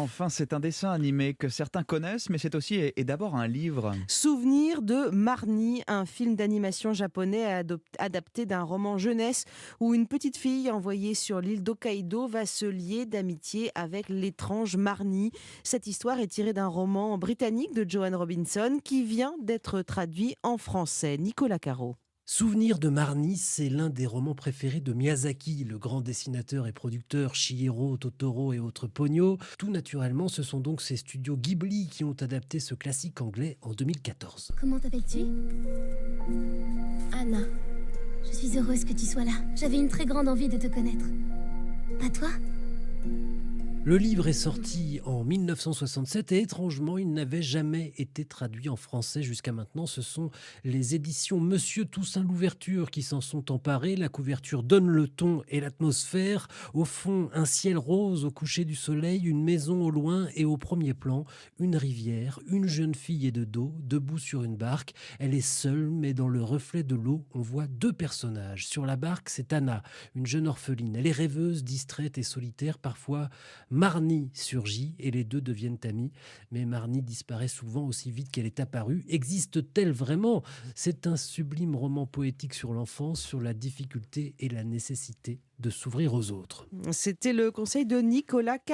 Enfin, c'est un dessin animé que certains connaissent, mais c'est aussi et d'abord un livre. Souvenir de Marnie, un film d'animation japonais adapté d'un roman jeunesse où une petite fille envoyée sur l'île d'Hokkaido va se lier d'amitié avec l'étrange Marnie. Cette histoire est tirée d'un roman britannique de Joanne Robinson qui vient d'être traduit en français. Nicolas Caro. Souvenir de Marnie, c'est l'un des romans préférés de Miyazaki, le grand dessinateur et producteur Chihiro, Totoro et autres Ponyo. Tout naturellement, ce sont donc ces studios Ghibli qui ont adapté ce classique anglais en 2014. Comment t'appelles-tu? Anna. Je suis heureuse que tu sois là. J'avais une très grande envie de te connaître. Pas toi? Le livre est sorti en 1967 et étrangement, il n'avait jamais été traduit en français jusqu'à maintenant. Ce sont les éditions Monsieur Toussaint Louverture qui s'en sont emparées. La couverture donne le ton et l'atmosphère. Au fond, un ciel rose au coucher du soleil, une maison au loin et au premier plan, une rivière, une jeune fille et de dos, debout sur une barque. Elle est seule, mais dans le reflet de l'eau, on voit deux personnages. Sur la barque, c'est Anna, une jeune orpheline. Elle est rêveuse, distraite et solitaire, parfois. Marnie surgit et les deux deviennent amis. Mais Marnie disparaît souvent aussi vite qu'elle est apparue. Existe-t-elle vraiment? C'est un sublime roman poétique sur l'enfance, sur la difficulté et la nécessité de s'ouvrir aux autres. C'était le conseil de Nicolas Caro.